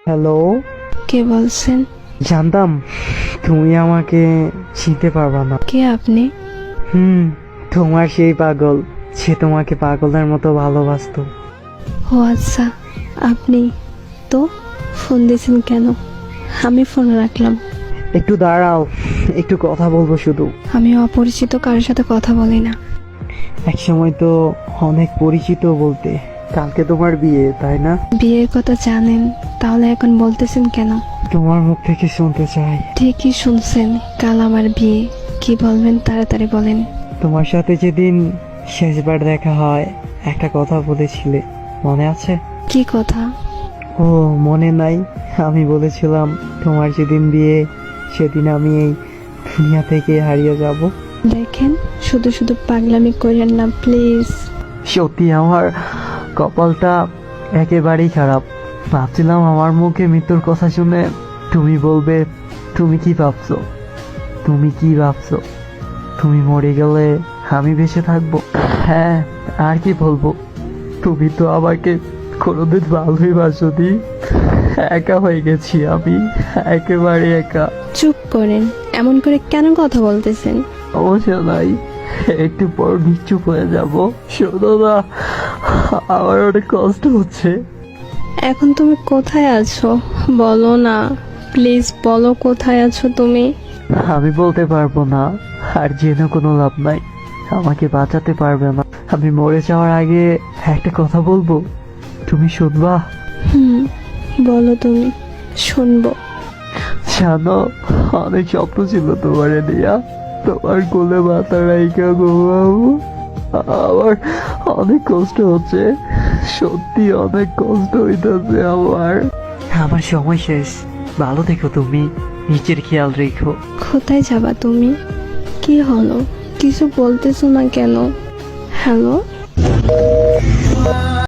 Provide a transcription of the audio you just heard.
Hello. কে বলছেন? জানতাম তুমি আমাকে চিনতে পারবা না। কে আপনি? হুম, তোমার সেই পাগল, সে তোমাকে পাগলের মতো ভালোবাসতো। ও আচ্ছা, আপনি তো ফোন দিয়েছেন কেন? আমি ফোন রাখলাম। একটু দাঁড়াও, একটু কথা বলবো শুধু। আমি অপরিচিত কারোর সাথে কথা বলি না। একসময় তো অনেক পরিচিত বলতে। কালকে তোমার বিয়ে, তাই না? বিয়ের কথা জানেন, তাহলে এখন বলতেছেন কেন? তোমার মুখ থেকে শুনতে চাই। ঠিকই শুনছেন, কাল আমার বিয়ে। কি বলবেন তাড়াতাড়ি বলেন। তোমার সাথে যেদিন শেষবার দেখা হয়, একটা কথা বলেছিলে, মনে আছে? কি কথা? ও মনে নাই? আমি বলেছিলাম তোমার যেদিন বিয়ে সেদিন আমি এই দুনিয়া থেকে হারিয়ে যাব। দেখেন, শুধু শুধু পাগলামি করেন না প্লিজ। সত্যি আমার কপালটা একেবারেই খারাপ। ভাবছিলাম আমার মুখে মৃত্যুর কথা শুনে তুমি বলবে তুমি কি ভাবছো, তুমি কি ভাবছো, তুমি মরে গেলে আমি বেঁচে থাকবো। হ্যাঁ, আর কি বলবো, তুমি তো আমাকে কোনোদিন ভালোই বাসোনি। একা হয়ে গেছি আমি, একেবারে একা। চুপ করেন, এমন করে কেন কথা বলতেছেন? সমস্যা নাই, একটু পর নিশ্চুপ হয়ে যাব। শোনো না, আমার অনেক কষ্ট হচ্ছে। এখন তুমি কোথায় আছো বলো না, প্লিজ বলো কোথায় আছো তুমি। আমি বলতে পারবো না, আর জেনে কোনো লাভ নাই। আমাকে বাঁচাতে পারবে না। আমি মরে যাওয়ার আগে একটা কথা বলবো, তুমি শুনবা? হুম, বলো তুমি, শুনবো। জানো, অনেক স্বপ্ন ছিল তোমারে দিয়া, তোমার কোলে মাথা রাইখা ঘুমাবো। আমার অনেক কষ্ট হচ্ছে, সত্যি অনেক কষ্ট হইতেছে আমার। আমার সময় শেষ, ভালো দেখো তুমি, নিজের খেয়াল রেখো। কোথায় যাবা তুমি? কি হলো, কিছু বলতেছো না কেন? হ্যালো।